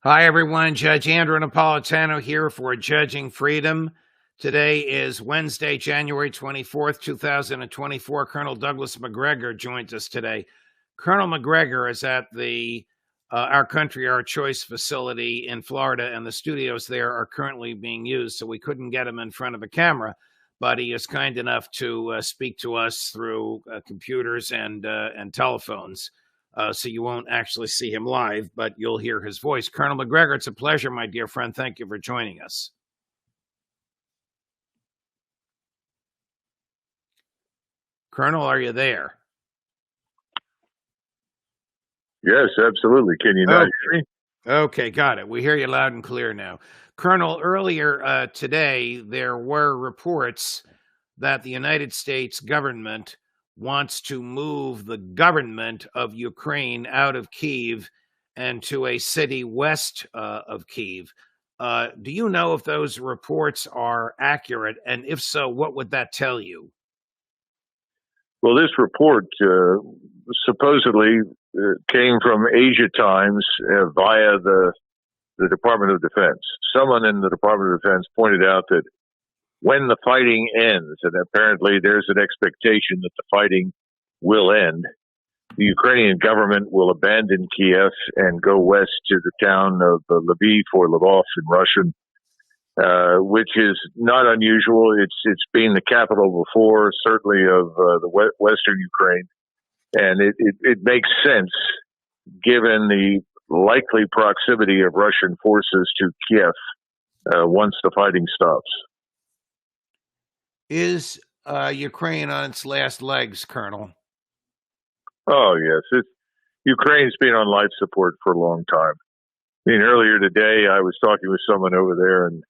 Hi, everyone. Judge Andrew Napolitano here for Judging Freedom. Today is Wednesday, January 24th, 2024. Colonel Douglas Macgregor joins us today. Colonel Macgregor is at the Our Country, Our Choice facility in Florida, and the studios there are currently being used, so we couldn't get him in front of a camera, but he is kind enough to speak to us through computers and telephones. So you won't actually see him live, but you'll hear his voice. Colonel Macgregor, it's a pleasure, my dear friend. Thank you for joining us. Colonel, are you there? Yes, absolutely. Can you not hear me? Okay, got it. We hear you loud and clear now. Colonel, earlier today, there were reports that the United States government wants to move the government of Ukraine out of Kiev and to a city west of Kiev. Do you know if those reports are accurate? And if so, what would that tell you? Well, this report supposedly came from Asia Times via the Department of Defense. Someone in the Department of Defense pointed out that when the fighting ends, and apparently there's an expectation that the fighting will end, the Ukrainian government will abandon Kiev and go west to the town of Lviv or Lvov in Russian, which is not unusual. It's been the capital before, certainly of the western Ukraine, and it makes sense given the likely proximity of Russian forces to Kiev once the fighting stops. Is Ukraine on its last legs, Colonel? Oh, yes. Ukraine's been on life support for a long time. I mean, earlier today, I was talking with someone over there, and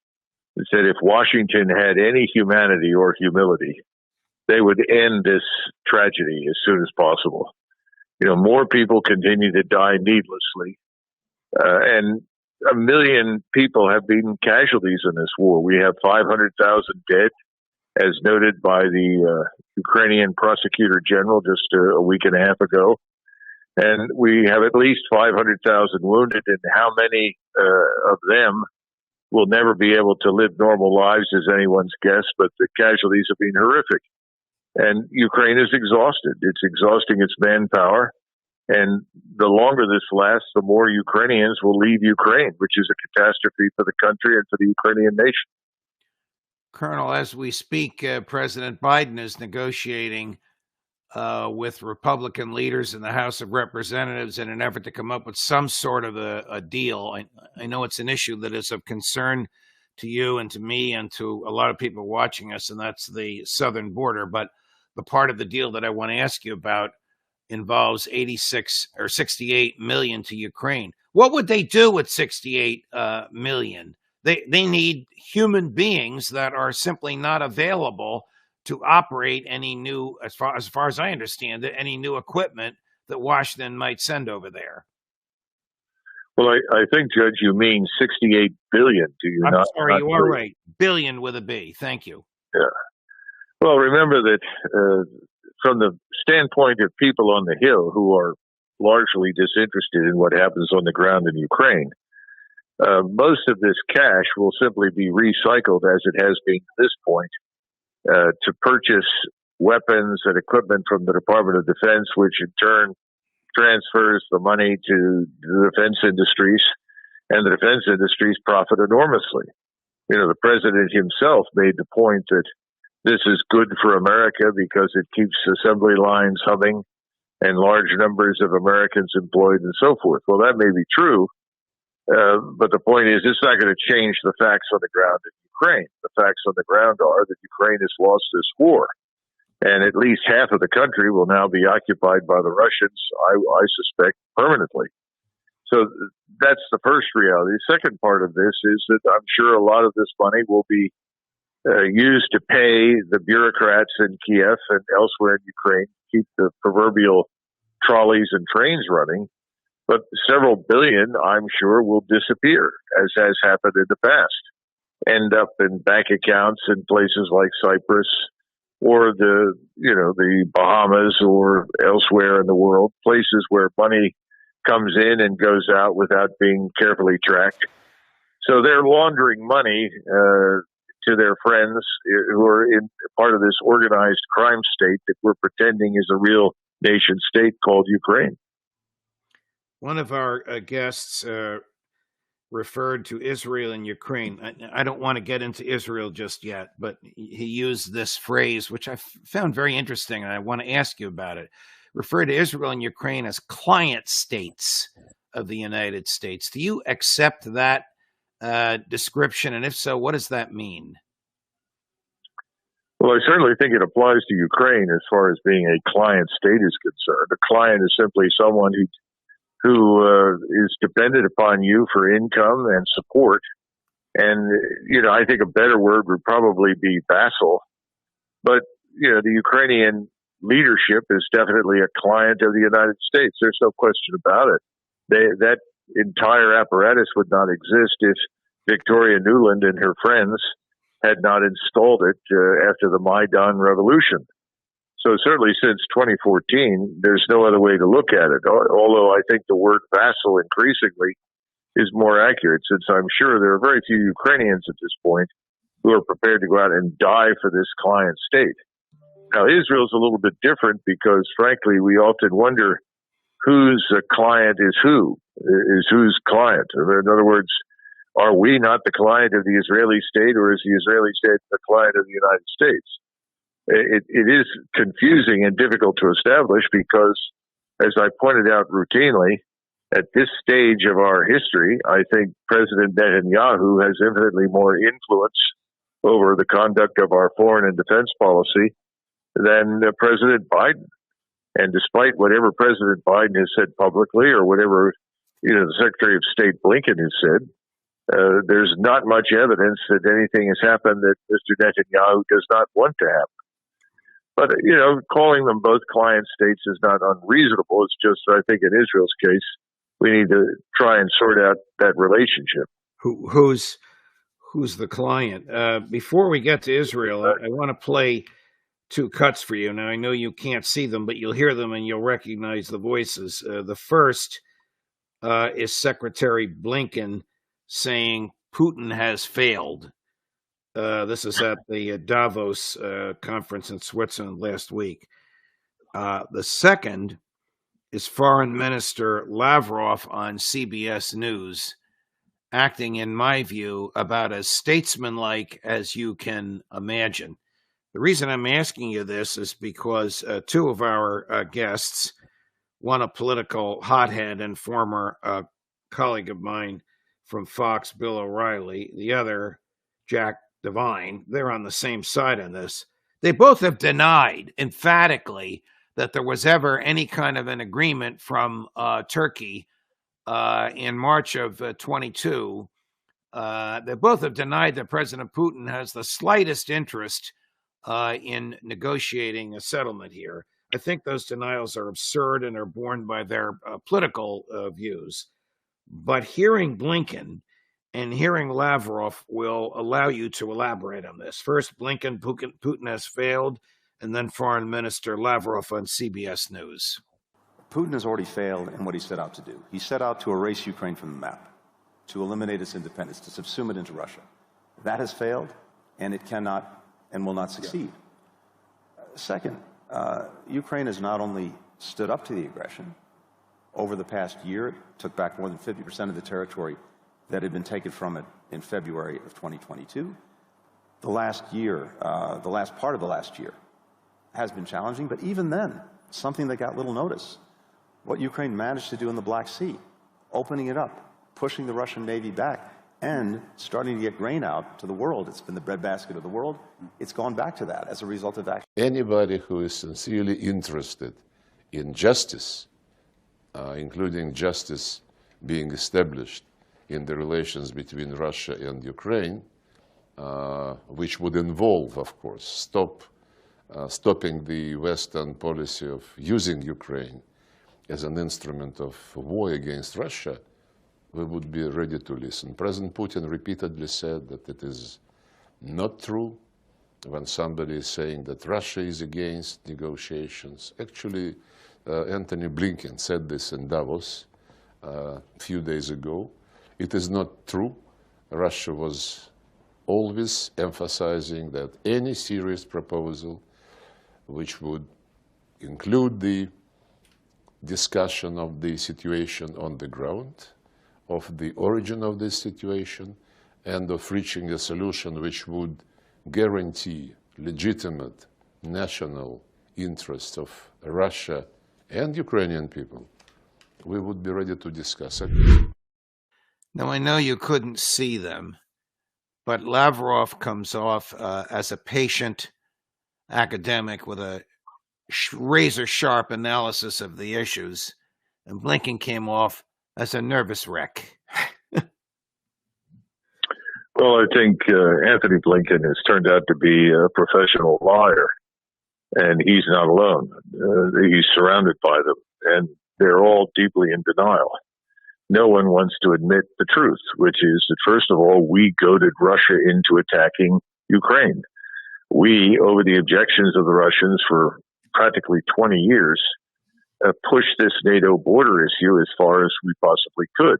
they said if Washington had any humanity or humility, they would end this tragedy as soon as possible. You know, more people continue to die needlessly, and 1 million people have been casualties in this war. We have 500,000 dead, as noted by the Ukrainian prosecutor general just a week and a half ago. And we have at least 500,000 wounded, and how many of them will never be able to live normal lives is anyone's guess, but the casualties have been horrific. And Ukraine is exhausted. It's exhausting its manpower. And the longer this lasts, the more Ukrainians will leave Ukraine, which is a catastrophe for the country and for the Ukrainian nation. Colonel, as we speak, President Biden is negotiating with Republican leaders in the House of Representatives in an effort to come up with some sort of a deal. I know it's an issue that is of concern to you and to me and to a lot of people watching us, and that's the southern border. But the part of the deal that I want to ask you about involves 86 or 68 million to Ukraine. What would they do with 68 million? They need human beings that are simply not available to operate any new, as far as I understand it, any new equipment that Washington might send over there. Well, I think, Judge, you mean 68 billion. Do you I'm not? Sorry, you are right. Billion with a B. Thank you. Yeah. Well, remember that from the standpoint of people on the Hill who are largely disinterested in what happens on the ground in Ukraine, most of this cash will simply be recycled, as it has been to this point, to purchase weapons and equipment from the Department of Defense, which in turn transfers the money to the defense industries, and the defense industries profit enormously. You know, the president himself made the point that this is good for America because it keeps assembly lines humming and large numbers of Americans employed and so forth. Well, that may be true, but the point is it's not going to change the facts on the ground in Ukraine. The facts on the ground are that Ukraine has lost this war, and at least half of the country will now be occupied by the Russians, I suspect, permanently. So that's the first reality. The second part of this is that I'm sure a lot of this money will be used to pay the bureaucrats in Kiev and elsewhere in Ukraine to keep the proverbial trolleys and trains running. But several billion, I'm sure, will disappear, as has happened in the past, end up in bank accounts in places like Cyprus or the Bahamas or elsewhere in the world, places where money comes in and goes out without being carefully tracked. So they're laundering money to their friends who are in part of this organized crime state that we're pretending is a real nation state called Ukraine. One of our guests referred to Israel and Ukraine. I don't want to get into Israel just yet, but he used this phrase, which I found very interesting, and I want to ask you about it. Referred to Israel and Ukraine as client states of the United States. Do you accept that description? And if so, what does that mean? Well, I certainly think it applies to Ukraine as far as being a client state is concerned. A client is simply someone who is dependent upon you for income and support. And, I think a better word would probably be vassal. But, the Ukrainian leadership is definitely a client of the United States. There's no question about it. That entire apparatus would not exist if Victoria Nuland and her friends had not installed it after the Maidan Revolution. So certainly since 2014, there's no other way to look at it, although I think the word vassal increasingly is more accurate, since I'm sure there are very few Ukrainians at this point who are prepared to go out and die for this client state. Now, Israel's a little bit different because, frankly, we often wonder whose client is whose client. In other words, are we not the client of the Israeli state, or is the Israeli state the client of the United States? It is confusing and difficult to establish because, as I pointed out routinely, at this stage of our history, I think President Netanyahu has infinitely more influence over the conduct of our foreign and defense policy than President Biden. And despite whatever President Biden has said publicly, or whatever the Secretary of State Blinkin has said, there's not much evidence that anything has happened that Mr. Netanyahu does not want to happen. But, calling them both client states is not unreasonable. It's just, I think in Israel's case, we need to try and sort out that relationship. Who's the client? Before we get to Israel, I want to play two cuts for you. Now, I know you can't see them, but you'll hear them and you'll recognize the voices. The first is Secretary Blinkin saying Putin has failed. This is at the Davos conference in Switzerland last week. The second is Foreign Minister Lavrov on CBS News, acting, in my view, about as statesmanlike as you can imagine. The reason I'm asking you this is because two of our guests, one a political hothead and former colleague of mine from Fox, Bill O'Reilly, the other, Jack Devine, they're on the same side on this. They both have denied emphatically that there was ever any kind of an agreement from Turkey in March of 22. They both have denied that President Putin has the slightest interest in negotiating a settlement here. I think those denials are absurd and are borne by their political views. But hearing Blinkin and hearing Lavrov will allow you to elaborate on this. First, Blinkin, Putin has failed, and then Foreign Minister Lavrov on CBS News. Putin has already failed in what he set out to do. He set out to erase Ukraine from the map, to eliminate its independence, to subsume it into Russia. That has failed, and it cannot and will not succeed. Second, Ukraine has not only stood up to the aggression. Over the past year, it took back more than 50% of the territory that had been taken from it in February of 2022. The last year, the last part of the last year has been challenging, but even then, something that got little notice. What Ukraine managed to do in the Black Sea, opening it up, pushing the Russian Navy back, and starting to get grain out to the world. It's been the breadbasket of the world. It's gone back to that as a result of action. Anybody who is sincerely interested in justice, including justice being established in the relations between Russia and Ukraine, which would involve, of course, stopping the Western policy of using Ukraine as an instrument of war against Russia, we would be ready to listen. President Putin repeatedly said that it is not true when somebody is saying that Russia is against negotiations. Actually, Antony Blinkin said this in Davos a few days ago. It is not true. Russia was always emphasizing that any serious proposal which would include the discussion of the situation on the ground, of the origin of this situation, and of reaching a solution which would guarantee legitimate national interests of Russia and Ukrainian people, we would be ready to discuss it. Now, I know you couldn't see them, but Lavrov comes off as a patient academic with a razor-sharp analysis of the issues, and Blinkin came off as a nervous wreck. Well, I think Anthony Blinken has turned out to be a professional liar, and he's not alone. He's surrounded by them, and they're all deeply in denial. No one wants to admit the truth, which is that, first of all, we goaded Russia into attacking Ukraine. We, over the objections of the Russians for practically 20 years, pushed this NATO border issue as far as we possibly could.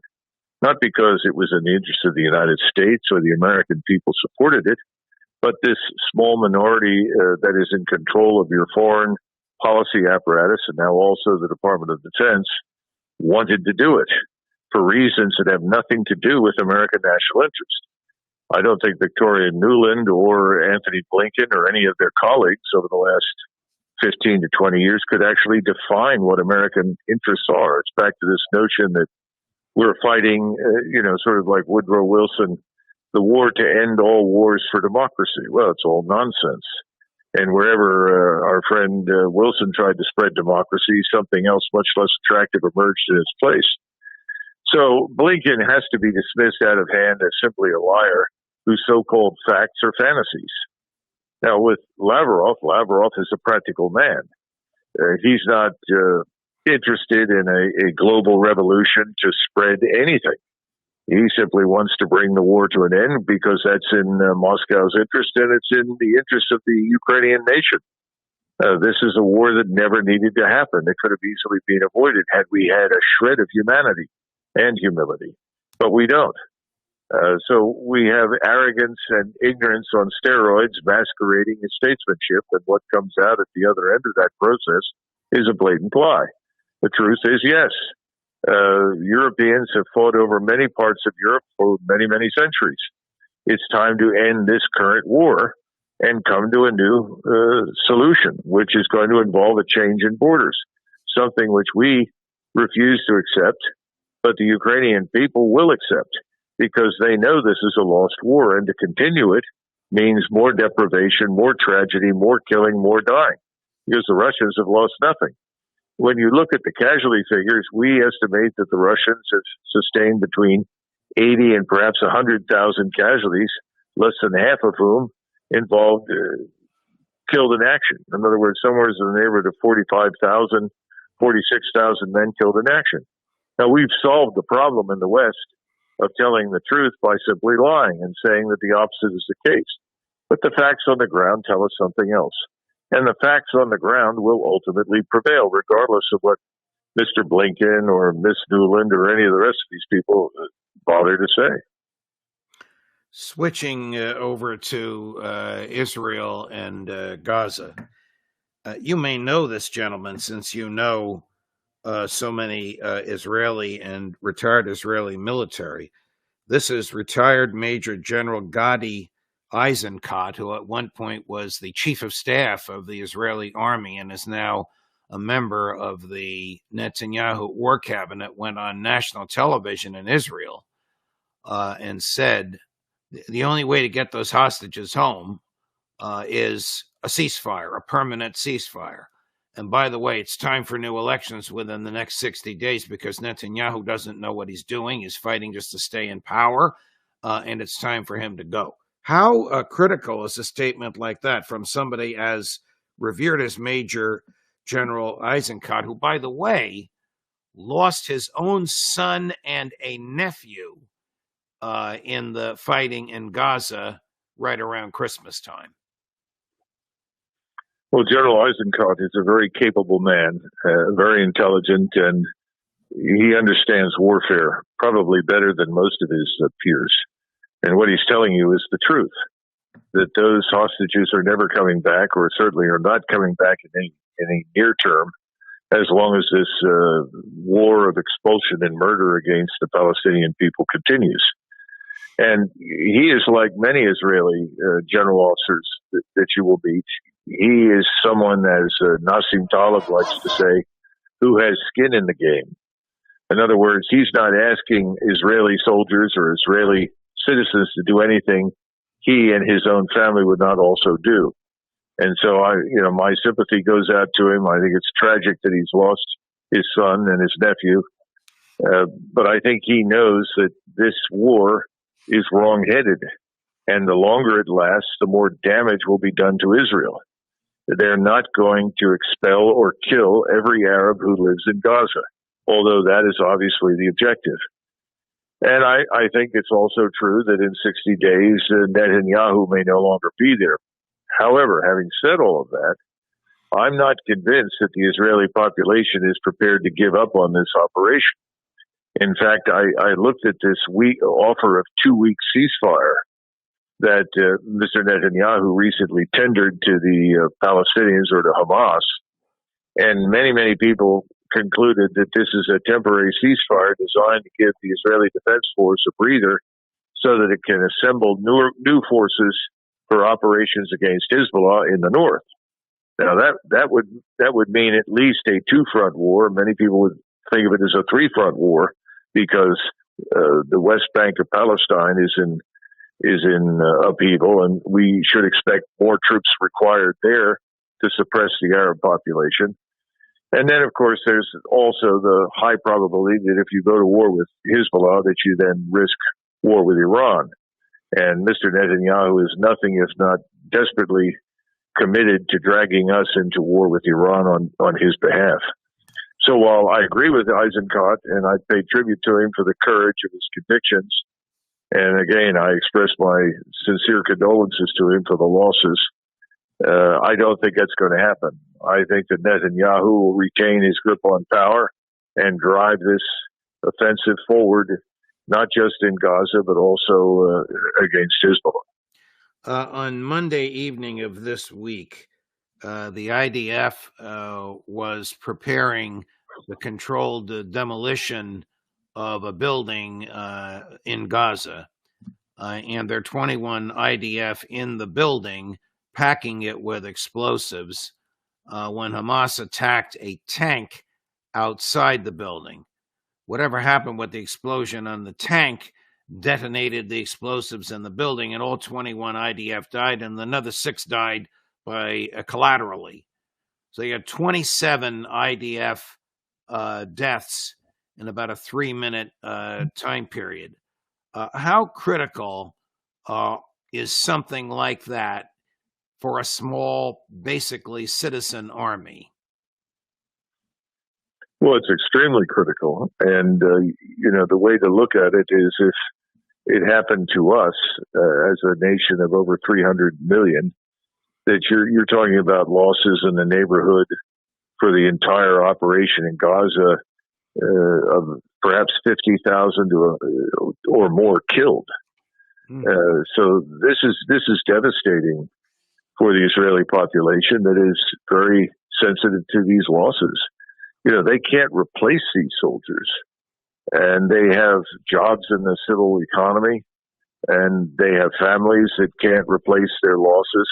Not because it was in the interest of the United States or the American people supported it, but this small minority that is in control of your foreign policy apparatus, and now also the Department of Defense, wanted to do it for reasons that have nothing to do with American national interest. I don't think Victoria Nuland or Anthony Blinken or any of their colleagues over the last 15 to 20 years could actually define what American interests are. It's back to this notion that we're fighting, sort of like Woodrow Wilson, the war to end all wars for democracy. Well, it's all nonsense. And wherever our friend Wilson tried to spread democracy, something else much less attractive emerged in its place. So Blinken has to be dismissed out of hand as simply a liar whose so-called facts are fantasies. Now, with Lavrov is a practical man. He's not interested in a global revolution to spread anything. He simply wants to bring the war to an end because that's in Moscow's interest and it's in the interest of the Ukrainian nation. This is a war that never needed to happen. It could have easily been avoided had we had a shred of humanity and humility, but we don't. So we have arrogance and ignorance on steroids masquerading as statesmanship, and what comes out at the other end of that process is a blatant lie. The truth is, yes, Europeans have fought over many parts of Europe for many, many centuries. It's time to end this current war and come to a new solution, which is going to involve a change in borders, something which we refuse to accept, but the Ukrainian people will accept because they know this is a lost war, and to continue it means more deprivation, more tragedy, more killing, more dying, because the Russians have lost nothing. When you look at the casualty figures, we estimate that the Russians have sustained between 80 and perhaps 100,000 casualties, less than half of whom involved killed in action. In other words, somewhere in the neighborhood of 45,000, 46,000 men killed in action. Now, we've solved the problem in the West of telling the truth by simply lying and saying that the opposite is the case. But the facts on the ground tell us something else. And the facts on the ground will ultimately prevail, regardless of what Mr. Blinken or Miss Nuland or any of the rest of these people bother to say. Switching over to Israel and Gaza. You may know this, gentleman, since you know so many Israeli and retired Israeli military. This is retired Major General Gotti Eisenkot, who at one point was the chief of staff of the Israeli army and is now a member of the Netanyahu war cabinet, went on national television in Israel and said the only way to get those hostages home is a ceasefire, a permanent ceasefire. And by the way, it's time for new elections within the next 60 days because Netanyahu doesn't know what he's doing. He's fighting just to stay in power, and it's time for him to go. How critical is a statement like that from somebody as revered as Major General Eisenkot, who, by the way, lost his own son and a nephew in the fighting in Gaza right around Christmas time? Well, General Eisenkot is a very capable man, very intelligent, and he understands warfare probably better than most of his peers. And what he's telling you is the truth, that those hostages are never coming back, or certainly are not coming back in any near term, as long as this war of expulsion and murder against the Palestinian people continues. And he is like many Israeli general officers that you will meet. He is someone, as Nassim Taleb likes to say, who has skin in the game. In other words, he's not asking Israeli soldiers or Israeli citizens to do anything he and his own family would not also do. And so my sympathy goes out to him. I think it's tragic that he's lost his son and his nephew. But I think he knows that this war is wrong-headed. And the longer it lasts, the more damage will be done to Israel. They're not going to expel or kill every Arab who lives in Gaza, although that is obviously the objective. And I think it's also true that in 60 days, Netanyahu may no longer be there. However, having said all of that, I'm not convinced that the Israeli population is prepared to give up on this operation. In fact, I looked at this offer of 2-week ceasefire that Mr. Netanyahu recently tendered to the Palestinians or to Hamas, and many people concluded that this is a temporary ceasefire designed to give the Israeli Defense Force a breather so that it can assemble new forces for operations against Hezbollah in the north. Now that would mean at least a 2-front war. Many people would think of it as a 3-front war because the West Bank of Palestine is in upheaval, and we should expect more troops required there to suppress the Arab population. And then, of course, there's also the high probability that if you go to war with Hezbollah, that you then risk war with Iran. And Mr. Netanyahu is nothing if not desperately committed to dragging us into war with Iran on his behalf. So while I agree with Eisenkot, and I pay tribute to him for the courage of his convictions, and again, I express my sincere condolences to him for the losses, I don't think that's going to happen. I think that Netanyahu will retain his grip on power and drive this offensive forward, not just in Gaza, but also against Hezbollah. On Monday evening of this week, the IDF was preparing the controlled demolition of a building in Gaza, and there are 21 IDF in the building packing it with explosives when Hamas attacked a tank outside the building. Whatever happened with the explosion on the tank detonated the explosives in the building, and all 21 IDF died, and another 6 died by collaterally. So you had 27 IDF deaths in about a 3-minute time period. How critical is something like that for a small, basically citizen army? Well, it's extremely critical. And, the way to look at it is if it happened to us as a nation of over 300 million, that you're talking about losses in the neighborhood for the entire operation in Gaza of perhaps 50,000 or more killed. So this is devastating for the Israeli population that is very sensitive to these losses. They can't replace these soldiers, and they have jobs in the civil economy, and they have families that can't replace their losses.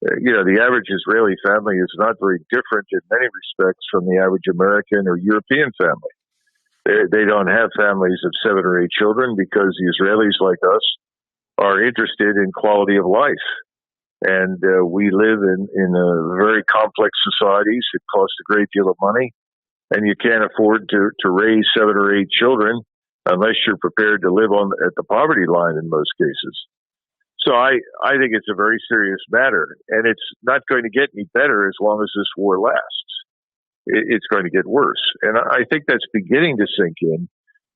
The average Israeli family is not very different in many respects from the average American or European family. They don't have families of 7 or 8 children because the Israelis, like us, are interested in quality of life. And we live in a very complex societies. It costs a great deal of money, and you can't afford to raise 7 or 8 children unless you're prepared to live at the poverty line in most cases. So I think it's a very serious matter, and it's not going to get any better as long as this war lasts. It's going to get worse. And I think that's beginning to sink in,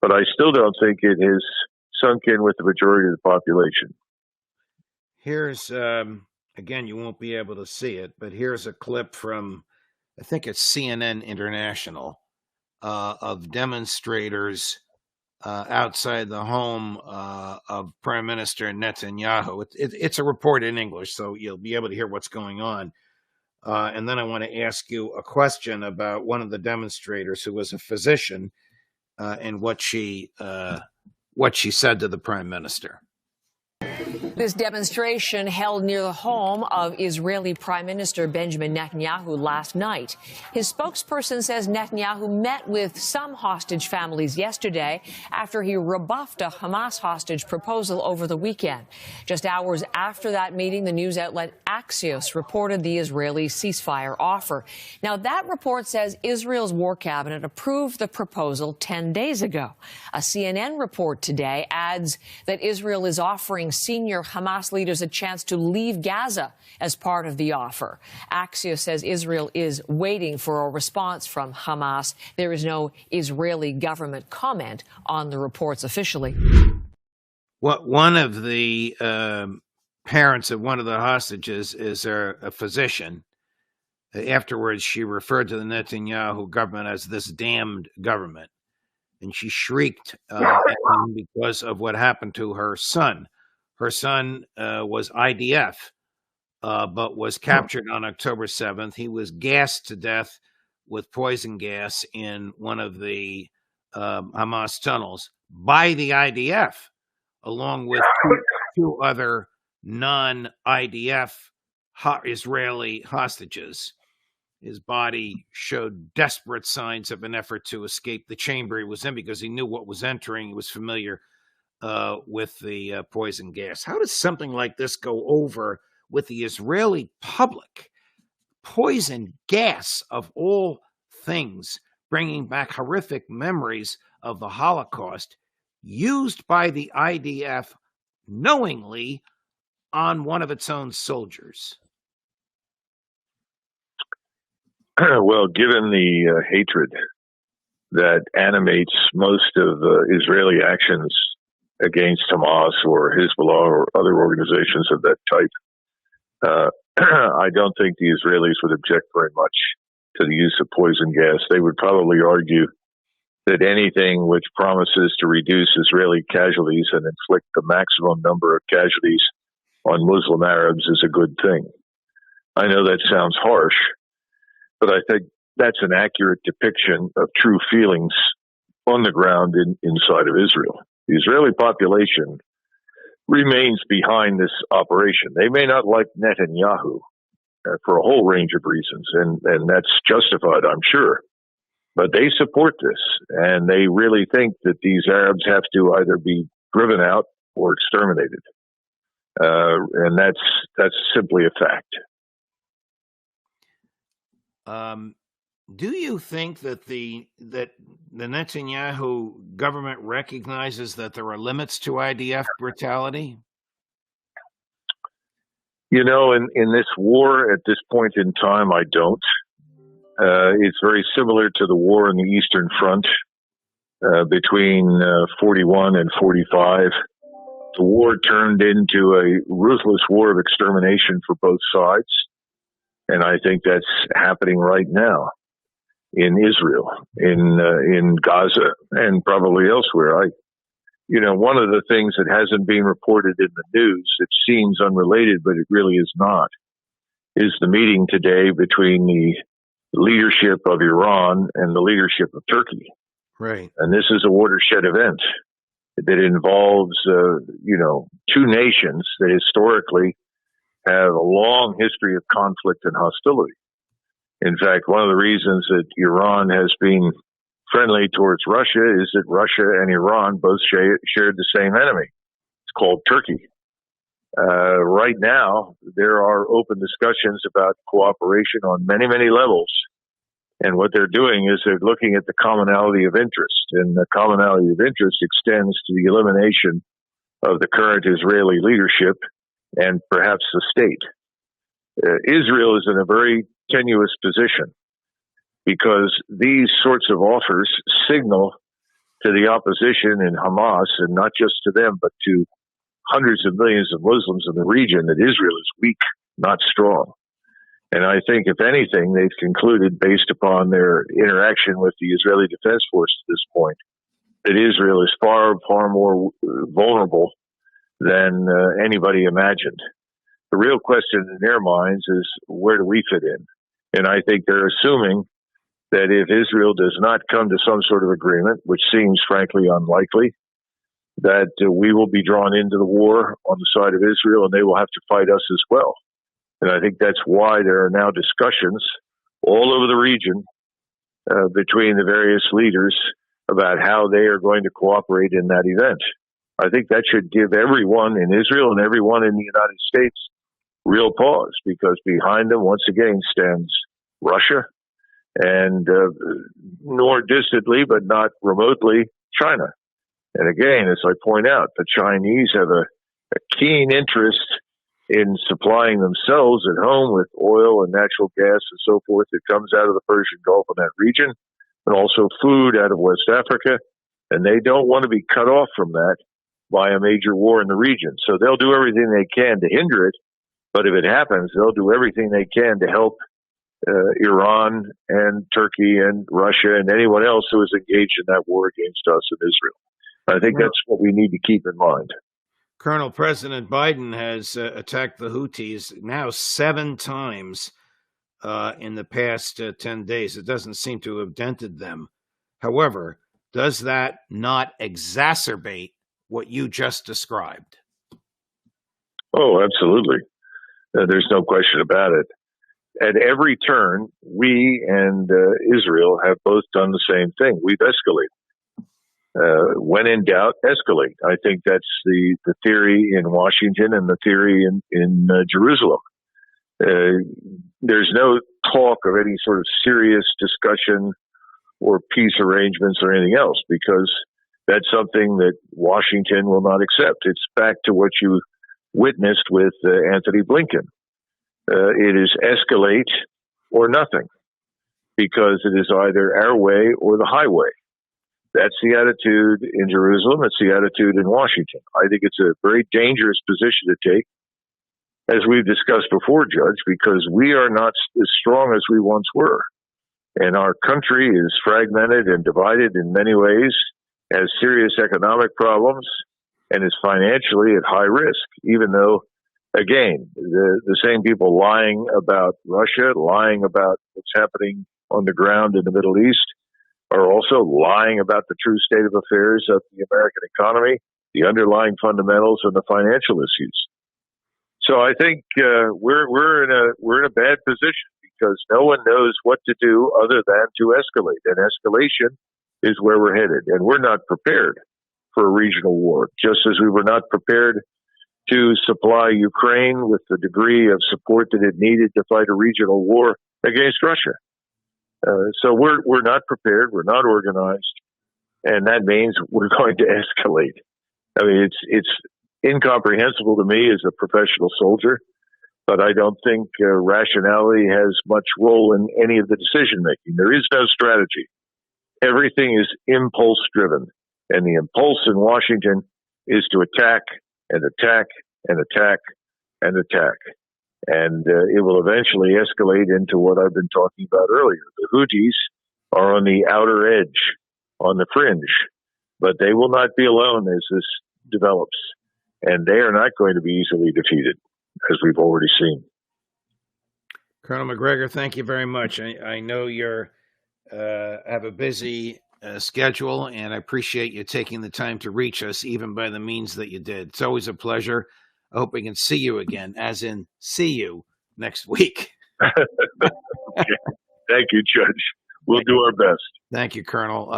but I still don't think it has sunk in with the majority of the population. Here's, again, you won't be able to see it, but here's a clip from, I think it's CNN International. of demonstrators outside the home of Prime Minister Netanyahu. It's a report in English, so you'll be able to hear what's going on. And then I want to ask you a question about one of the demonstrators who was a physician and what she said to the Prime Minister. This demonstration held near the home of Israeli Prime Minister Benjamin Netanyahu last night. His spokesperson says Netanyahu met with some hostage families yesterday after he rebuffed a Hamas hostage proposal over the weekend. Just hours after that meeting, the news outlet Axios reported the Israeli ceasefire offer. Now, that report says Israel's war cabinet approved the proposal 10 days ago. A CNN report today adds that Israel is offering senior Hamas leaders a chance to leave Gaza as part of the offer. Axios says Israel is waiting for a response from Hamas. There is no Israeli government comment on the reports officially. One of the parents of one of the hostages is a physician. Afterwards, she referred to the Netanyahu government as this damned government. And she shrieked at him because of what happened to her son. Her son was IDF, but was captured on October 7th. He was gassed to death with poison gas in one of the Hamas tunnels by the IDF, along with two other non-IDF Israeli hostages. His body showed desperate signs of an effort to escape the chamber he was in because he knew what was entering. He was familiar with the poison gas. How does something like this go over with the Israeli public? Poison gas, of all things, bringing back horrific memories of the Holocaust, used by the IDF knowingly on one of its own soldiers. Well, given the hatred that animates most of Israeli actions against Hamas or Hezbollah or other organizations of that type, I don't think the Israelis would object very much to the use of poison gas. They would probably argue that anything which promises to reduce Israeli casualties and inflict the maximum number of casualties on Muslim Arabs is a good thing. I know that sounds harsh, but I think that's an accurate depiction of true feelings on the ground inside of Israel. The Israeli population remains behind this operation. They may not like Netanyahu for a whole range of reasons, and that's justified, I'm sure. But they support this, and they really think that these Arabs have to either be driven out or exterminated. And that's simply a fact. Do you think that the Netanyahu government recognizes that there are limits to IDF brutality? You know, in this war at this point in time, I don't. It's very similar to the war in the Eastern Front between 41 and 45. The war turned into a ruthless war of extermination for both sides. And I think that's happening right now in Israel, in Gaza, and probably elsewhere. One of the things that hasn't been reported in the news, it seems unrelated, but it really is not, is the meeting today between the leadership of Iran and the leadership of Turkey. Right. And this is a watershed event that involves, two nations that historically have a long history of conflict and hostility. In fact, one of the reasons that Iran has been friendly towards Russia is that Russia and Iran both shared the same enemy. It's called Turkey. Right now, there are open discussions about cooperation on many, many levels. And what they're doing is they're looking at the commonality of interest. And the commonality of interest extends to the elimination of the current Israeli leadership and perhaps the state. Israel is in a very tenuous position because these sorts of offers signal to the opposition in Hamas, and not just to them, but to hundreds of millions of Muslims in the region, that Israel is weak, not strong. And I think, if anything, they've concluded, based upon their interaction with the Israeli Defense Force at this point, that Israel is far, far more vulnerable than anybody imagined. The real question in their minds is, where do we fit in? And I think they're assuming that if Israel does not come to some sort of agreement, which seems frankly unlikely, that we will be drawn into the war on the side of Israel and they will have to fight us as well. And I think that's why there are now discussions all over the region between the various leaders about how they are going to cooperate in that event. I think that should give everyone in Israel and everyone in the United States real pause, because behind them, once again, stands Russia and nor distantly, but not remotely, China. And again, as I point out, the Chinese have a keen interest in supplying themselves at home with oil and natural gas and so forth that comes out of the Persian Gulf and that region, and also food out of West Africa. And they don't want to be cut off from that by a major war in the region. So they'll do everything they can to hinder it. But if it happens, they'll do everything they can to help Iran and Turkey and Russia and anyone else who is engaged in that war against us in Israel. I think that's what we need to keep in mind. Colonel, President Biden has attacked the Houthis now 7 times in the past 10 days. It doesn't seem to have dented them. However, does that not exacerbate what you just described? Oh, absolutely. There's no question about it. At every turn, we and Israel have both done the same thing. We've escalated. When in doubt, escalate. I think that's the theory in Washington and the theory in Jerusalem. There's no talk of any sort of serious discussion or peace arrangements or anything else, because that's something that Washington will not accept. It's back to what you witnessed with Anthony Blinkin. It is escalate or nothing, because it is either our way or the highway. That's the attitude in Jerusalem. It's the attitude in Washington. I think it's a very dangerous position to take, as we've discussed before, Judge, because we are not as strong as we once were. And our country is fragmented and divided in many ways, has serious economic problems, and is financially at high risk, even though, again, the same people lying about Russia, lying about what's happening on the ground in the Middle East, are also lying about the true state of affairs of the American economy, the underlying fundamentals, and the financial issues. So I think we're in a bad position, because no one knows what to do other than to escalate. And escalation is where we're headed. And we're not prepared for a regional war, just as we were not prepared to supply Ukraine with the degree of support that it needed to fight a regional war against Russia. So we're not prepared, we're not organized, and that means we're going to escalate. I mean, it's incomprehensible to me as a professional soldier, but I don't think rationality has much role in any of the decision making. There is no strategy. Everything is impulse driven, and the impulse in Washington is to attack and attack and attack and attack. And it will eventually escalate into what I've been talking about earlier. The Houthis are on the outer edge, on the fringe, but they will not be alone as this develops. And they are not going to be easily defeated, as we've already seen. Colonel Macgregor, thank you very much. I know you're have a busy schedule, and I appreciate you taking the time to reach us, even by the means that you did. It's always a pleasure. I hope we can see you again, as in see you next week. Okay. Thank you, Judge. We'll do our best. Thank you, Colonel.